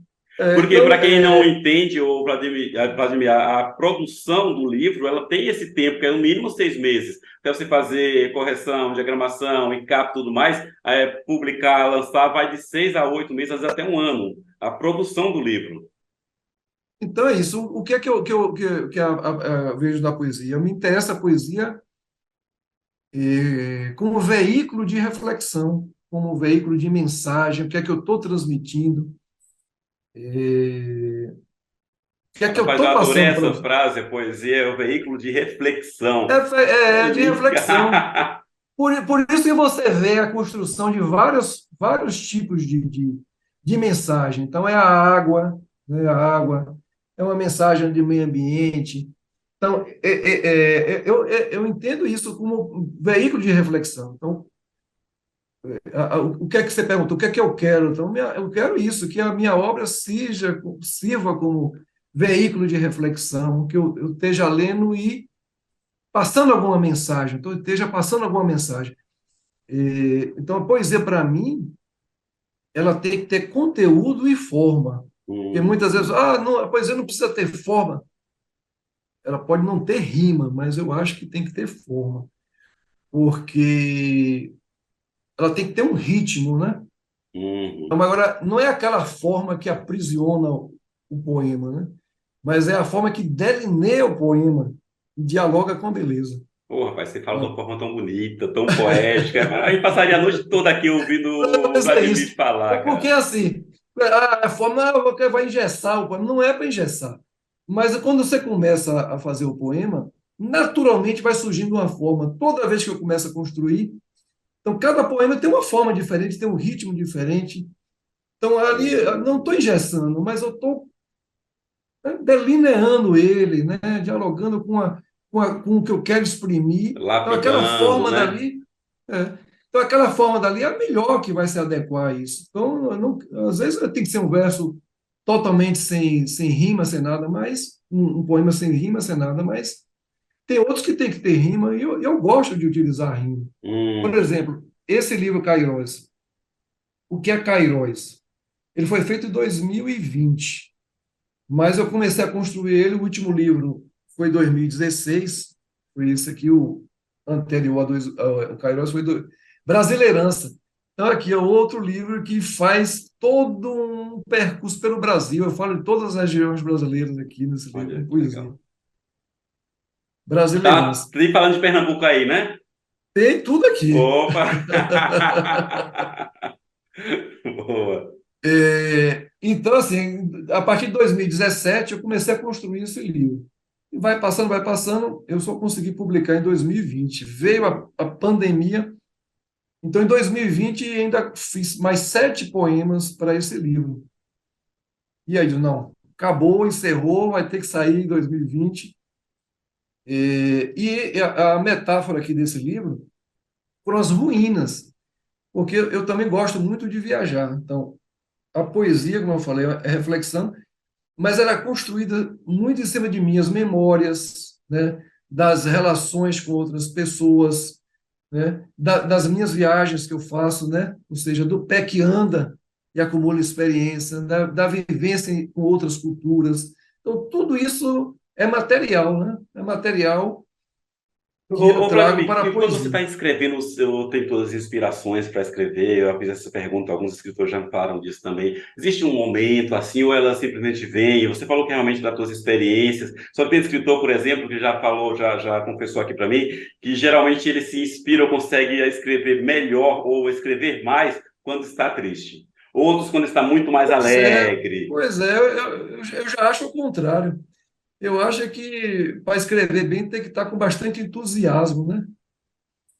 Porque, então, para quem não entende, o Vladimir, a produção do livro, ela tem esse tempo, que é no mínimo 6 meses, para você fazer correção, diagramação, encapa e tudo mais, publicar, lançar, vai de 6 a 8 meses, às vezes até um ano, a produção do livro. Então é isso. O que é que eu vejo da poesia? Me interessa a poesia como veículo de reflexão, como veículo de mensagem, o que é que eu estou transmitindo, o que é que eu Rapaz, eu estou adorei passando para essa você. frase, a poesia é o veículo de reflexão. É de reflexão. Fica- Por isso que você vê a construção de vários tipos de mensagem. Então, é a água, né? A água é uma mensagem de meio ambiente. Então, eu entendo isso como um veículo de reflexão. Então, o que é que você perguntou? O que é que eu quero? Então, eu quero isso, que a minha obra sirva como veículo de reflexão, que eu esteja lendo e passando alguma mensagem, então, esteja passando alguma mensagem. Então, a poesia, para mim, ela tem que ter conteúdo e forma. Porque muitas vezes, não, a poesia não precisa ter forma. Ela pode não ter rima, mas eu acho que tem que ter forma. Porque ela tem que ter um ritmo, né? Uhum. Então, agora, não é aquela forma que aprisiona o poema, né? Mas é a forma que delineia o poema e dialoga com a beleza. Pô, rapaz, você fala de uma Então, forma tão bonita, tão poética. A gente passaria a noite toda aqui ouvindo o mas é Vladimir isso. falar, Porque, cara. assim, a forma vai engessar o poema. Não é para engessar. Mas quando você começa a fazer o poema, naturalmente vai surgindo uma forma. Toda vez que eu começo a construir, então cada poema tem uma forma diferente, tem um ritmo diferente. Então, ali, eu não estou engessando, mas eu estou delineando ele, né? Dialogando com o que eu quero exprimir. Então, aquela Lapidando, forma né? dali. Então, aquela forma dali é a melhor que vai se adequar a isso. Então, às vezes tem que ser um verso totalmente sem rima, sem nada, mas um poema sem rima, sem nada, mas tem outros que tem que ter rima e eu gosto de utilizar rima. Por Hum, exemplo, esse livro Cairós. O que é Cairós? Ele foi feito em 2020. Mas eu comecei a construir ele, o último livro foi em 2016, foi esse aqui, o anterior o Cairós foi do Brasileirança. Então, aqui é outro livro que faz todo um percurso pelo Brasil. Eu falo de todas as regiões brasileiras aqui nesse livro, olha em que poesia. legal. Tá, Brasileirança. nem falando de Pernambuco aí, né? Tem tudo aqui. Opa! Boa. Então, assim, a partir de 2017, eu comecei a construir esse livro. E vai passando, eu só consegui publicar em 2020. Veio Uhum. a pandemia, então em 2020 ainda fiz mais 7 poemas para esse livro. E aí, não, acabou, encerrou, vai ter que sair em 2020. E a metáfora aqui desse livro foram as ruínas, porque eu também gosto muito de viajar. Então, a poesia, como eu falei, é reflexão, mas ela é construída muito em cima de minhas memórias, né, das relações com outras pessoas, né, das minhas viagens que eu faço, né, ou seja, do pé que anda e acumula experiência, da vivência com outras culturas. Então, tudo isso é material, né? É material que eu Ô, trago Vladimir, para a e quando você poesia. está escrevendo, eu tenho todas as inspirações para escrever, eu fiz essa pergunta, alguns escritores já me falaram disso também. Existe um momento assim, ou ela simplesmente vem? Você falou que realmente das suas experiências. Só tem escritor, por exemplo, que já falou, já confessou aqui para mim, que geralmente ele se inspira ou consegue escrever melhor ou escrever mais quando está triste. Outros quando está muito mais Pois é, alegre. pois é, eu já acho o contrário. Eu acho que para escrever bem tem que estar com bastante entusiasmo, né?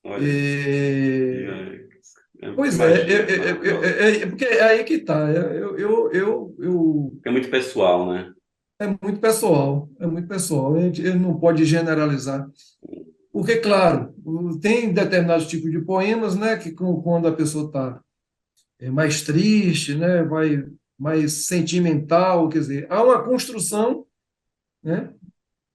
Olha isso. E, pois é, Imagina, maravilhoso. porque é aí que está. É muito pessoal, né? É muito pessoal. A gente não pode generalizar. Porque, claro, tem determinados tipos de poemas, né, que quando a pessoa está mais triste, né, vai mais sentimental, quer dizer, há uma construção, né,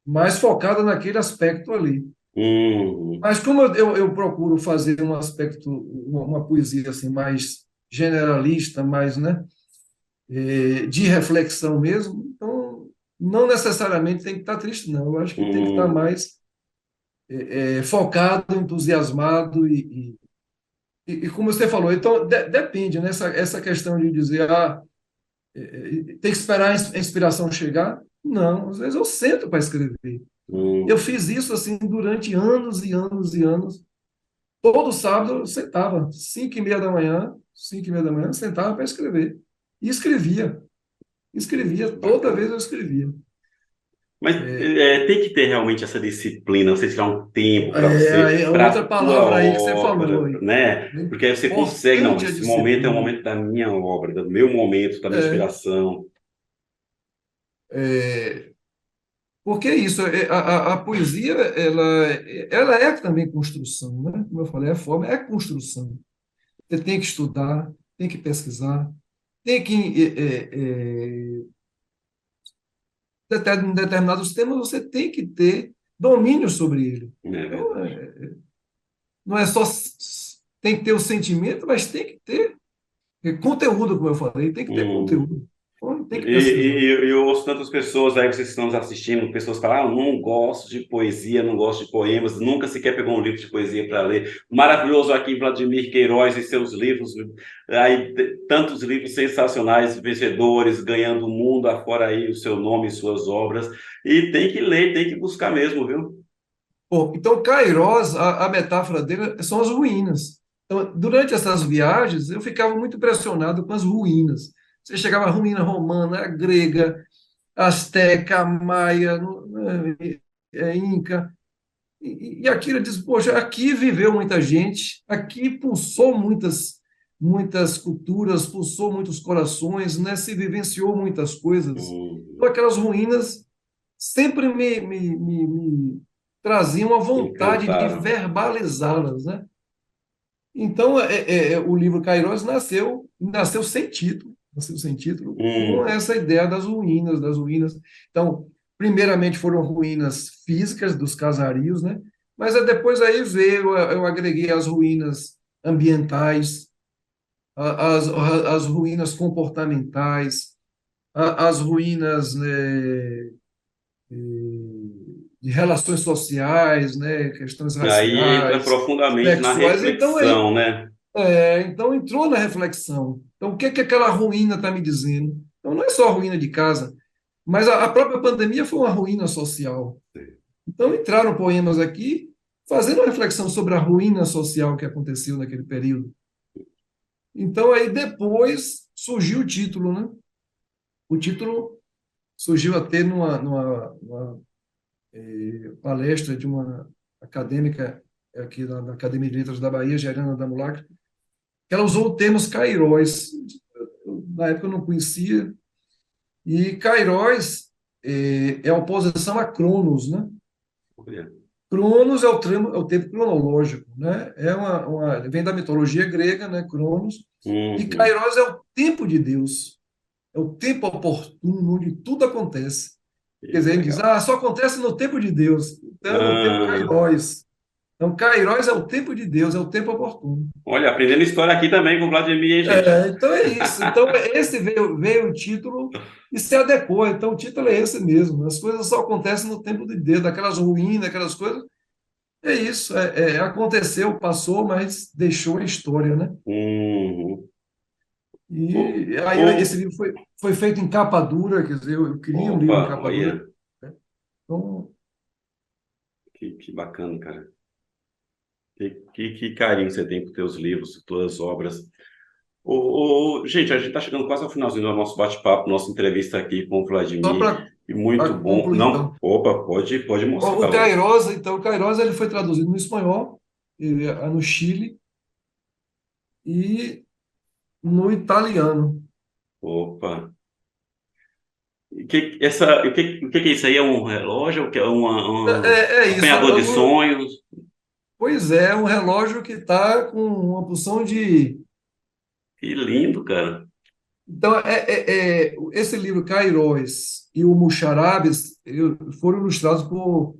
mais focada naquele aspecto ali. Uhum. Mas como eu procuro fazer um aspecto, uma poesia assim mais generalista, mais, né, de reflexão mesmo, então não necessariamente tem que estar triste, não. Eu acho que tem que estar Uhum. mais focado, entusiasmado e como você falou, então depende, né, essa questão de dizer, tem que esperar a inspiração chegar. Não, às vezes eu sento para escrever. Eu Hum, fiz isso assim durante anos e anos e anos. Todo sábado eu sentava, 5h30 da manhã, 5h30 da manhã, eu sentava para escrever. E escrevia, escrevia, toda bacana. vez eu escrevia. Mas tem que ter realmente essa disciplina, você tirar um tempo para Aí você, é para outra a tua palavra aí que você falou obra, aí. né? É Porque aí você consegue, não, importante a esse momento é o disciplina. momento da minha obra, do meu momento, da minha É, inspiração. é, porque é isso, a poesia, ela é também construção, né? Como eu falei, a forma é construção. Você tem que estudar, tem que pesquisar, tem que, em determinados temas, você tem que ter domínio sobre ele. É Então, verdade. não é só tem que ter o sentimento, mas tem que ter conteúdo, como eu falei, tem que ter Hum. conteúdo. Então, tem E, que pesquisar. eu ouço tantas pessoas aí, vocês que estão nos assistindo, pessoas falam, ah, eu não gosto de poesia, não gosto de poemas, nunca sequer pegou um livro de poesia para ler. Maravilhoso aqui, Vladimir Queiroz e seus livros, aí tantos livros sensacionais, vencedores, ganhando o mundo afora aí, o seu nome e suas obras. E tem que ler, tem que buscar mesmo, viu? Bom, então, Cairós, a metáfora dele são as ruínas. Então, durante essas viagens, eu ficava muito impressionado com as ruínas. Você chegava à ruína romana, a grega, a asteca, a maia, inca, e aquilo diz, poxa, aqui viveu muita gente, aqui pulsou muitas culturas, pulsou muitos corações, né? Se vivenciou muitas coisas. Então, Hum, aquelas ruínas sempre me traziam a vontade de encantaram. verbalizá-las, né? Então, o livro Cairós nasceu sem título, com Hum, essa ideia das ruínas, das ruínas. Então, primeiramente foram ruínas físicas dos casarios, né? Mas depois aí veio, eu agreguei as ruínas ambientais, as ruínas comportamentais, as ruínas, né, de relações sociais, né, questões aí entra raciais, profundamente na sexuais. Então, aí reflexão, né? então entrou na reflexão. Então, o que é que aquela ruína está me dizendo? Então, não é só a ruína de casa, mas a própria pandemia foi uma ruína social. Então, entraram poemas aqui fazendo uma reflexão sobre a ruína social que aconteceu naquele período. Então, aí depois surgiu o título, né? O título surgiu até numa palestra de uma acadêmica aqui na Academia de Letras da Bahia, Gerana Damulac, que ela usou o termo Cairóis. Na época eu não conhecia. E Cairóis é a oposição a Cronos, né? Olha. Cronos é o tempo cronológico, né? Vem da mitologia grega, né? Cronos. E Uhum. Kairos é o tempo de Deus, é o tempo oportuno onde tudo acontece. Quer Que dizer, ele diz, legal. só acontece no tempo de Deus. Então, é o tempo Ah, Kairos. Então, Kairos é o tempo de Deus, é o tempo oportuno. olha, aprendendo história aqui também com o Vladimir, hein, gente? Então é isso. Então, esse veio o título e se adequou. Então, o título é esse mesmo. As coisas só acontecem no tempo de Deus, daquelas ruínas, aquelas coisas. É isso. Aconteceu, passou, mas deixou a história, né? Uhum. O, E aí esse o, livro foi feito em capa dura, quer dizer, eu queria um livro em opa, capa dura, olha, né? Então, que bacana, cara. Que carinho você tem por teus livros, por tuas obras. Gente, a gente está chegando quase ao finalzinho do nosso bate-papo, nossa entrevista aqui com o só Vladimir. para E muito bom. concluir, Não, então. opa, pode mostrar. O Queiroz, então, o Queiroz ele foi traduzido no espanhol, no Chile e no italiano. Opa. O que é isso aí? É um relógio? O que é um É isso. apanhador de sonhos? Pois é, um relógio que está com uma porção de. Que lindo, cara. Então, esse livro, Queiroz e o Muxarabes, foram ilustrados por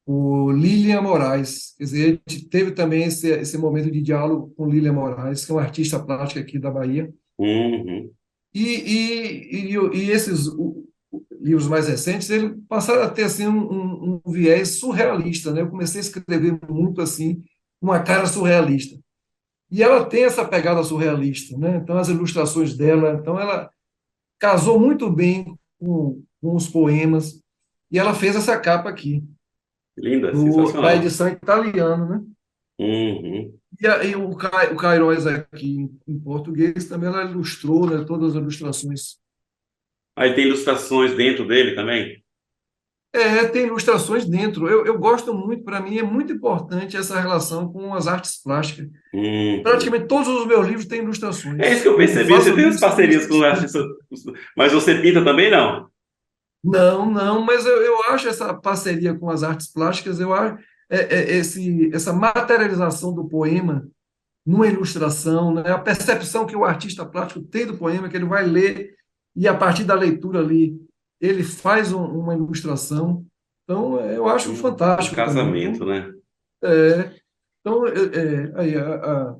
o Lilian Moraes. Quer dizer, a gente teve também esse momento de diálogo com Lilian Moraes, que é uma artista plástica aqui da Bahia. Uhum. E esses livros mais recentes, eles passaram a ter assim, um viés surrealista, né? Eu comecei a escrever muito assim, uma cara surrealista. E ela tem essa pegada surrealista, né? Então, as ilustrações dela, então ela casou muito bem com os poemas. E ela fez essa capa aqui, Linda, da sensacional. edição italiana, né? Uhum. E aí o Queiroz aqui em português também ela ilustrou, né, todas as ilustrações. Aí tem ilustrações dentro dele também? Tem ilustrações dentro. Eu gosto muito, para mim é muito importante essa relação com as artes plásticas. Uhum. Praticamente todos os meus livros têm É isso que ilustrações. eu Eu percebi. Você faço tem as parcerias com artistas, mas você pinta também não? Não, não, mas eu acho essa parceria com as artes plásticas, eu acho essa materialização do poema numa ilustração, né? A percepção que o artista plástico tem do poema, que ele vai ler e a partir da leitura ali ele faz uma ilustração. Então, eu acho Um fantástico também. casamento, né? Então aí a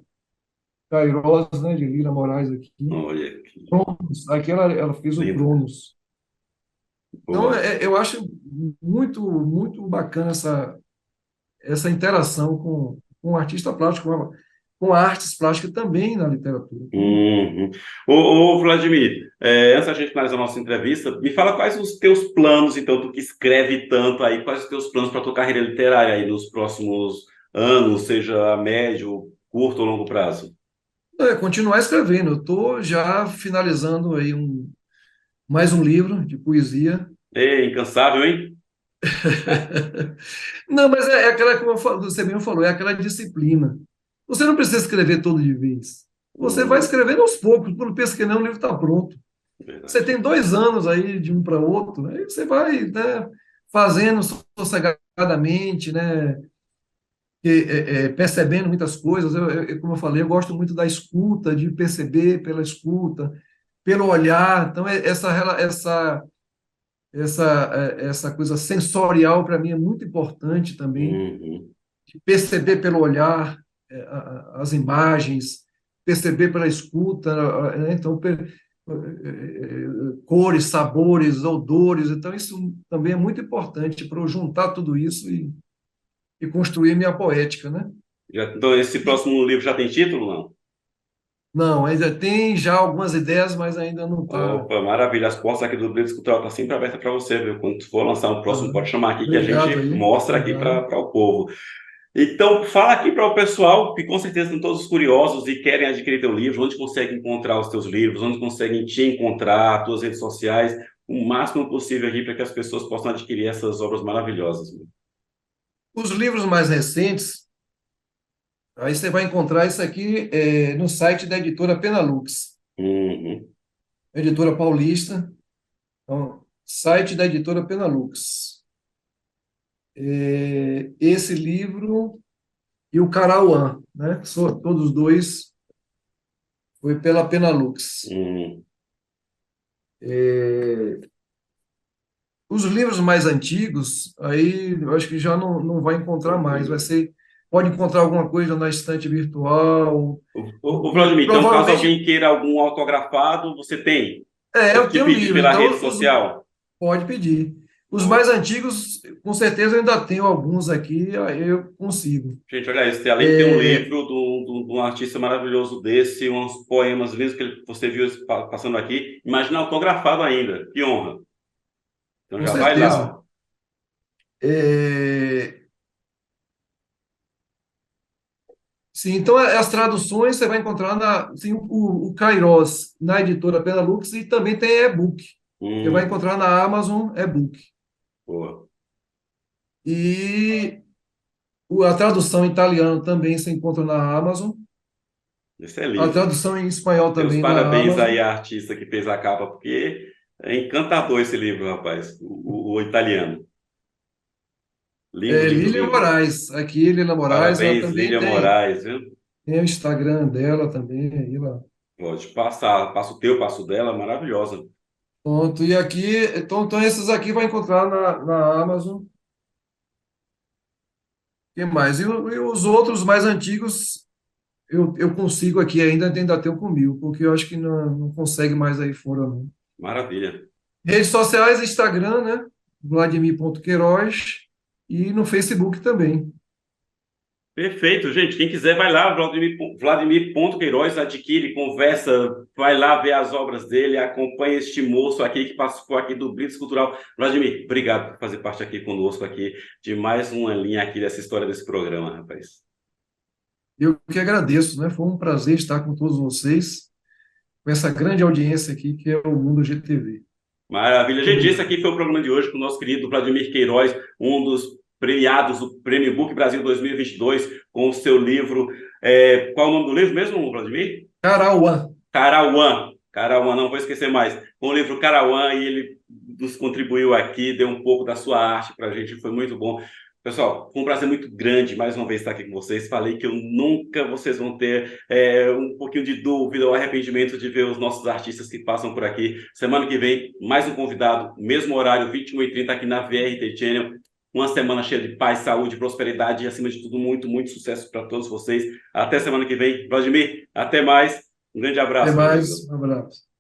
Cairós, né, de Lila Moraes aqui, Olha que Cronos, aqui ela fez o lindo. Cronos. Então, Boa. eu acho muito, muito bacana essa interação com o artista plástico, com artes plásticas também na literatura. Uhum. Vladimir, antes da gente finalizar a nossa entrevista, me fala quais os teus planos, então, tu que escreve tanto aí, quais os teus planos para a tua carreira literária aí nos próximos anos, seja a médio, curto ou longo prazo? Continuar escrevendo. Eu estou já finalizando aí mais um livro de poesia. Ei, incansável, hein? Não, mas é aquela, como você mesmo falou, é aquela disciplina. Você não precisa escrever todo de vez. Você vai Hum, escrevendo aos poucos. Quando pensa que não, o livro está pronto. Você verdade. tem 2 anos aí de um para outro, aí você vai, né, fazendo sossegadamente, né, percebendo muitas coisas. Como eu falei, eu gosto muito da escuta, de perceber pela escuta, pelo olhar. Então, essa coisa sensorial para mim é muito importante também, Uhum. de perceber pelo olhar as imagens, perceber pela escuta, né? Então, cores, sabores, odores. Então, isso também é muito importante para eu juntar tudo isso e construir minha poética, né? Então, esse E, próximo livro já tem título, não? não, ainda tem já algumas ideias, mas ainda não está. Opa, maravilha. As portas aqui do Blitz Cultural estão sempre abertas para você, viu? Quando tu for lançar um próximo, pode chamar aqui que a Obrigado gente aí, mostra aqui obrigado. para o povo. Então, fala aqui para o pessoal, que com certeza são todos curiosos e querem adquirir teu livro, onde conseguem encontrar os teus livros, onde conseguem te encontrar, tuas redes sociais, o máximo possível aqui para que as pessoas possam adquirir essas obras maravilhosas. Os livros mais recentes, aí você vai encontrar isso aqui no site da editora Penalux, Uhum, editora paulista. Então, site da editora Penalux. Esse livro e o Carauã, né? Todos dois foi pela Penalux. uhum. Os livros mais antigos, aí eu acho que já não vai encontrar mais. Pode encontrar alguma coisa na estante virtual. Vladimir, então, caso Provavelmente, alguém queira algum autografado, você tem? Ou eu te tenho pedir livro, pela então rede social? pode pedir. Os mais Opa. antigos, com certeza eu ainda tenho alguns aqui, aí eu consigo. Gente, olha isso, além de ter um livro de um artista maravilhoso desse, uns poemas lindos que você viu passando aqui, imagina autografado ainda, que honra. Então Com já vai lá, certeza. ó. É, sim, então as traduções você vai encontrar sim, o Kairos na editora Penalux e também tem e-book. Você vai Hum, encontrar na Amazon e-book. boa. E a tradução em italiano também se encontra na Amazon. Isso é A lindo. tradução em espanhol Meus também na parabéns Amazon. aí à artista que fez a capa, porque é encantador esse livro, rapaz, o italiano. Lindo, lindo, Lília lindo. Moraes, aqui, Lília Moraes, ela Parabéns, também Lília tem, Moraes, viu? tem o Instagram dela também, aí lá. Pode passar, passa o teu, passa o dela, maravilhosa. Pronto, e aqui, então esses aqui vai encontrar na Amazon. Que mais? E os outros mais antigos, eu consigo aqui ainda tenho comigo, porque eu acho que não consegue mais aí fora, não. Maravilha. Redes sociais, Instagram, né? Vladimir.queiroz e no Facebook também. Perfeito, gente. Quem quiser, vai lá, Vladimir.Queiroz, adquire, conversa, vai lá ver as obras dele, acompanha este moço aqui que participou aqui do Blitz Cultural. Vladimir, obrigado por fazer parte aqui conosco aqui de mais uma linha aqui dessa história desse programa, rapaz. Eu que agradeço, né? Foi um prazer estar com todos vocês, com essa grande audiência aqui que é o Mundo GTV. Maravilha. Muito Gente, esse obrigado. aqui foi o programa de hoje com o nosso querido Vladimir Queiroz, um dos premiados do Prêmio Book Brasil 2022, com o seu livro. Qual é o nome do livro mesmo, Vladimir? Carauã. Carauã. Carauã, não vou esquecer mais. Com o livro Carauã, e ele nos contribuiu aqui, deu um pouco da sua arte para a gente, foi muito bom. Pessoal, foi um prazer muito grande mais uma vez estar aqui com vocês. Falei que eu nunca vocês vão ter um pouquinho de dúvida ou arrependimento de ver os nossos artistas que passam por aqui. Semana que vem, mais um convidado, mesmo horário, 21h30 aqui na VRT Channel. Uma semana cheia de paz, saúde, prosperidade e, acima de tudo, muito, muito sucesso para todos vocês. Até semana que vem. Vladimir, até mais. Um grande Até abraço, meu amigo. mais. Um abraço.